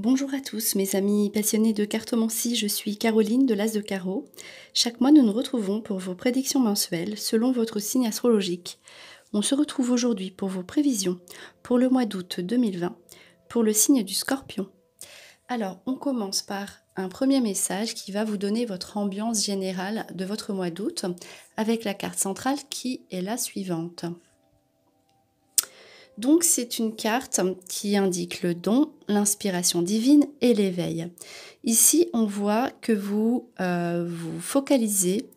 Bonjour à tous mes amis passionnés de cartomancie, je suis Caroline de l'As de Carreau. Chaque mois nous nous retrouvons pour vos prédictions mensuelles selon votre signe astrologique. On se retrouve aujourd'hui pour vos prévisions pour le mois d'août 2020 pour le signe du Scorpion. Alors on commence par un premier message qui va vous donner votre ambiance générale de votre mois d'août avec la carte centrale qui est la suivante. Donc c'est une carte qui indique le don, l'inspiration divine et l'éveil. Ici, on voit que vous vous focalisez,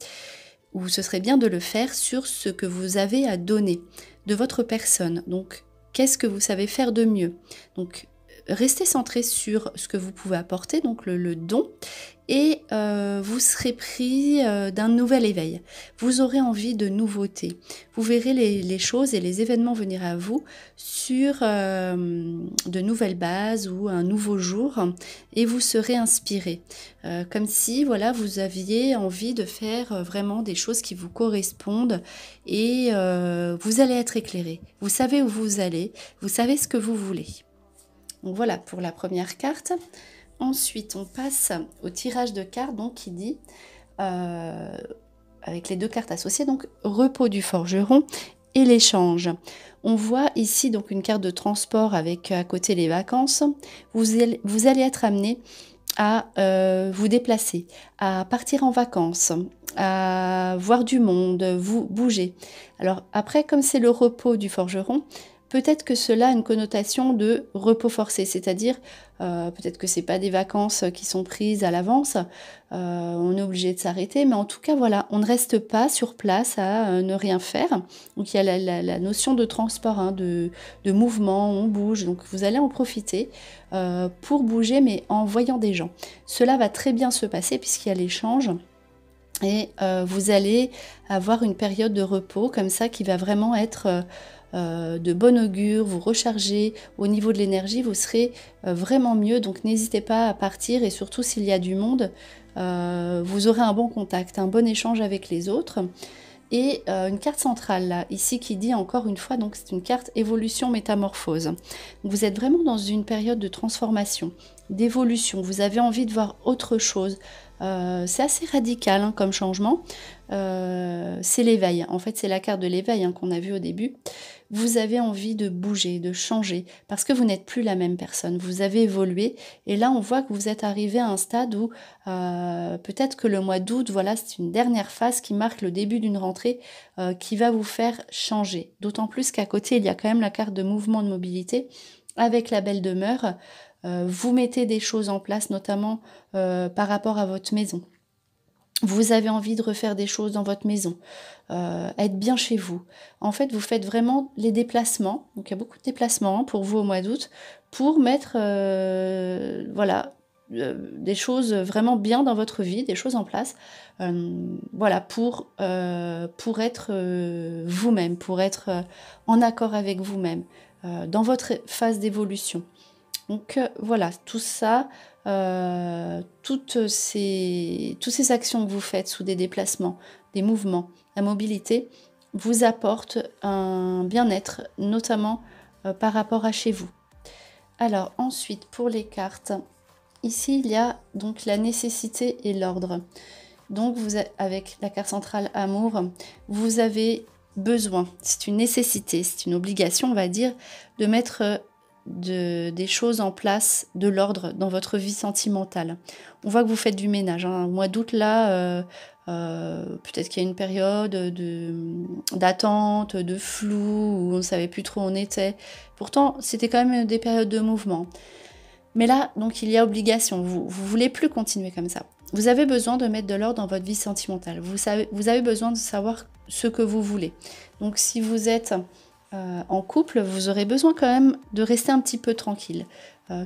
ou ce serait bien de le faire, sur ce que vous avez à donner de votre personne. Donc, qu'est-ce que vous savez faire de mieux? Donc, restez centré sur ce que vous pouvez apporter, donc le don, et vous serez pris d'un nouvel éveil. Vous aurez envie de nouveautés. Vous verrez les choses et les événements venir à vous sur de nouvelles bases ou un nouveau jour, et vous serez inspiré. Comme si voilà, vous aviez envie de faire vraiment des choses qui vous correspondent, et vous allez être éclairé. Vous savez où vous allez, vous savez ce que vous voulez. Donc voilà pour la première carte. Ensuite, on passe au tirage de cartes donc, qui dit, avec les deux cartes associées, donc repos du forgeron et l'échange. On voit ici donc une carte de transport avec à côté les vacances. Vous allez être amené à vous déplacer, à partir en vacances, à voir du monde, vous bouger. Alors après, comme c'est le repos du forgeron, peut-être que cela a une connotation de repos forcé, c'est-à-dire peut-être que c'est pas des vacances qui sont prises à l'avance, on est obligé de s'arrêter, mais en tout cas voilà, on ne reste pas sur place à ne rien faire. Donc il y a la notion de transport, hein, de mouvement, on bouge, donc vous allez en profiter pour bouger, mais en voyant des gens. Cela va très bien se passer puisqu'il y a l'échange. Et vous allez avoir une période de repos comme ça qui va vraiment être de bon augure, vous rechargez au niveau de l'énergie, vous serez vraiment mieux, donc n'hésitez pas à partir, et surtout s'il y a du monde, vous aurez un bon contact, un bon échange avec les autres. Et une carte centrale là, ici, qui dit encore une fois, donc c'est une carte évolution métamorphose. Vous êtes vraiment dans une période de transformation, d'évolution, vous avez envie de voir autre chose. C'est assez radical hein, comme changement. C'est l'éveil, en fait c'est la carte de l'éveil hein, qu'on a vu au début. Vous avez envie de bouger, de changer, parce que vous n'êtes plus la même personne, vous avez évolué, et là on voit que vous êtes arrivé à un stade où peut-être que le mois d'août, voilà, c'est une dernière phase qui marque le début d'une rentrée qui va vous faire changer, d'autant plus qu'à côté il y a quand même la carte de mouvement de mobilité, avec la belle demeure. Vous mettez des choses en place, notamment par rapport à votre maison. Vous avez envie de refaire des choses dans votre maison, être bien chez vous. En fait, vous faites vraiment les déplacements. Donc, il y a beaucoup de déplacements hein, pour vous au mois d'août pour mettre voilà, des choses vraiment bien dans votre vie, des choses en place. Voilà, pour être vous-même, pour être en accord avec vous-même, dans votre phase d'évolution. Donc voilà, tout ça, toutes ces actions que vous faites sous des déplacements, des mouvements, la mobilité, vous apportent un bien-être, notamment par rapport à chez vous. Alors ensuite, pour les cartes, ici il y a donc la nécessité et l'ordre. Donc avec la carte centrale amour, vous avez besoin, c'est une nécessité, c'est une obligation, on va dire, de mettre des choses en place, de l'ordre dans votre vie sentimentale. On voit que vous faites du ménage. Hein. Au mois d'août, là, peut-être qu'il y a une période d'attente, de flou, où on ne savait plus trop où on était. Pourtant, c'était quand même des périodes de mouvement. Mais là, donc, il y a obligation. Vous voulez plus continuer comme ça. Vous avez besoin de mettre de l'ordre dans votre vie sentimentale. Vous avez besoin de savoir ce que vous voulez. Donc, si vous êtes en couple, vous aurez besoin quand même de rester un petit peu tranquille.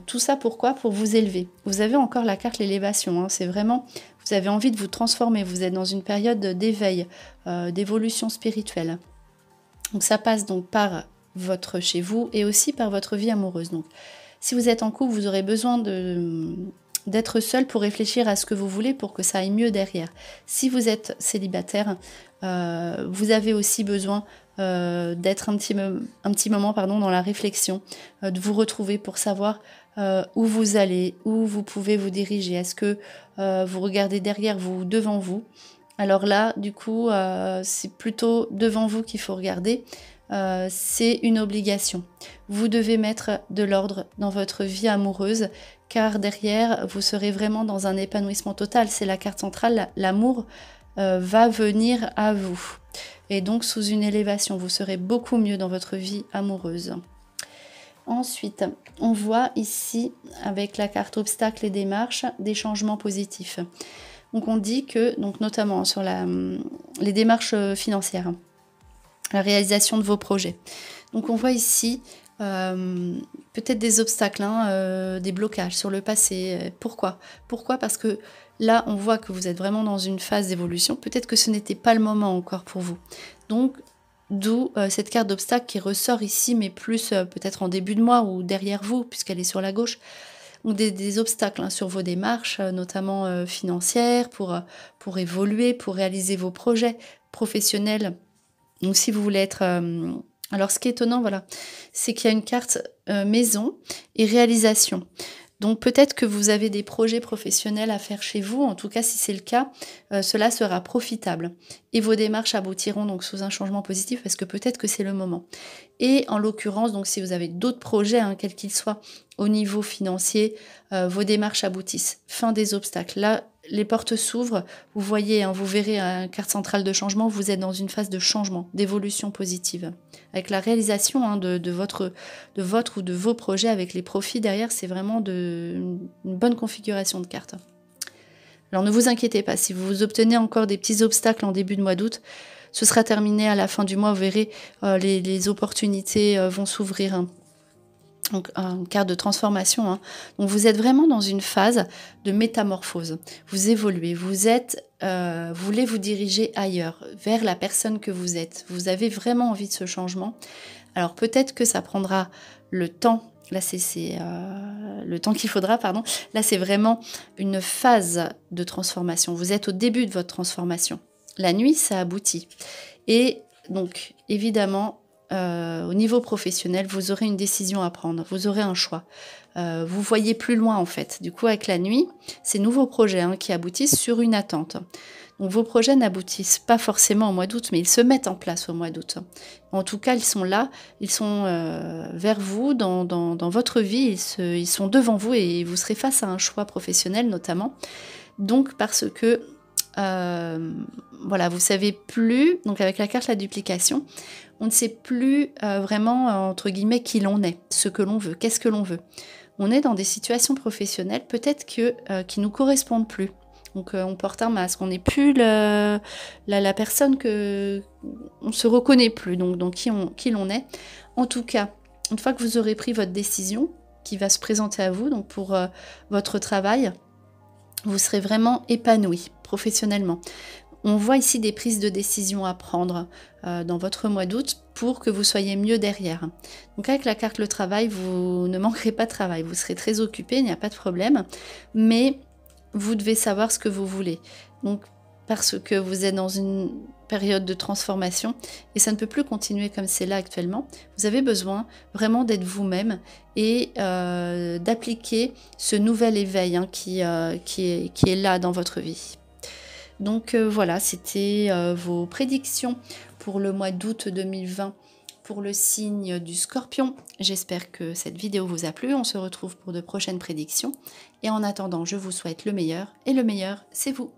Tout ça pourquoi? Pour vous élever. Vous avez encore la carte l'élévation. Hein, c'est vraiment, vous avez envie de vous transformer. Vous êtes dans une période d'éveil, d'évolution spirituelle. Donc ça passe donc par votre chez vous et aussi par votre vie amoureuse. Donc si vous êtes en couple, vous aurez besoin de d'être seul pour réfléchir à ce que vous voulez pour que ça aille mieux derrière. Si vous êtes célibataire, vous avez aussi besoin d'être un petit moment dans la réflexion, de vous retrouver pour savoir où vous allez, où vous pouvez vous diriger. Est-ce que vous regardez derrière vous ou devant vous? Alors là, du coup, c'est plutôt devant vous qu'il faut regarder. C'est une obligation. Vous devez mettre de l'ordre dans votre vie amoureuse, car derrière, vous serez vraiment dans un épanouissement total. C'est la carte centrale, l'amour va venir à vous. Et donc, sous une élévation, vous serez beaucoup mieux dans votre vie amoureuse. Ensuite, on voit ici, avec la carte obstacles et démarches, des changements positifs. Donc, on dit que, donc notamment sur les démarches financières, la réalisation de vos projets. Donc, on voit ici peut-être des obstacles, des blocages sur le passé. Pourquoi? Parce que là, on voit que vous êtes vraiment dans une phase d'évolution. Peut-être que ce n'était pas le moment encore pour vous. Donc, d'où cette carte d'obstacle qui ressort ici, mais plus peut-être en début de mois ou derrière vous, puisqu'elle est sur la gauche. Donc, des obstacles sur vos démarches, notamment financières, pour évoluer, pour réaliser vos projets professionnels. Donc, si vous voulez être... Alors, ce qui est étonnant, voilà, c'est qu'il y a une carte maison et réalisation. Donc, peut-être que vous avez des projets professionnels à faire chez vous. En tout cas, si c'est le cas, cela sera profitable. Et vos démarches aboutiront donc sous un changement positif parce que peut-être que c'est le moment. Et en l'occurrence, donc si vous avez d'autres projets, quels qu'ils soient, au niveau financier, vos démarches aboutissent. Fin des obstacles. Là, les portes s'ouvrent. Vous voyez, vous verrez une carte centrale de changement. Vous êtes dans une phase de changement, d'évolution positive. Avec la réalisation de votre ou de vos projets, avec les profits derrière, c'est vraiment une bonne configuration de cartes. Alors ne vous inquiétez pas, si vous obtenez encore des petits obstacles en début de mois d'août, ce sera terminé à la fin du mois, vous verrez, les opportunités vont s'ouvrir. Donc, une carte de transformation. Donc, vous êtes vraiment dans une phase de métamorphose. Vous évoluez, vous voulez vous diriger ailleurs, vers la personne que vous êtes. Vous avez vraiment envie de ce changement. Alors, peut-être que ça prendra le temps. Là, c'est le temps qu'il faudra, pardon. Là, c'est vraiment une phase de transformation. Vous êtes au début de votre transformation. La nuit, ça aboutit. Et donc, évidemment, au niveau professionnel, vous aurez une décision à prendre, vous aurez un choix. Vous voyez plus loin en fait. Du coup, avec la nuit, ces nouveaux projets qui aboutissent sur une attente. Donc vos projets n'aboutissent pas forcément au mois d'août, mais ils se mettent en place au mois d'août. En tout cas, ils sont là, ils sont vers vous, dans votre vie, ils sont devant vous et vous serez face à un choix professionnel notamment. Donc parce que voilà, vous savez plus, donc avec la carte la duplication, on ne sait plus vraiment, entre guillemets, qui l'on est, ce que l'on veut, qu'est-ce que l'on veut. On est dans des situations professionnelles peut-être qui ne nous correspondent plus. Donc on porte un masque, on n'est plus la personne que... On ne se reconnaît plus, donc qui l'on est. En tout cas, une fois que vous aurez pris votre décision, qui va se présenter à vous, donc pour votre travail, vous serez vraiment épanoui professionnellement. On voit ici des prises de décision à prendre dans votre mois d'août pour que vous soyez mieux derrière. Donc avec la carte le travail, vous ne manquerez pas de travail, vous serez très occupé, il n'y a pas de problème, mais vous devez savoir ce que vous voulez. Donc parce que vous êtes dans une période de transformation et ça ne peut plus continuer comme c'est là actuellement. Vous avez besoin vraiment d'être vous-même et d'appliquer ce nouvel éveil qui est là dans votre vie. Donc voilà, c'était vos prédictions pour le mois d'août 2020 pour le signe du Scorpion. J'espère que cette vidéo vous a plu. On se retrouve pour de prochaines prédictions. Et en attendant, je vous souhaite le meilleur. Et le meilleur, c'est vous.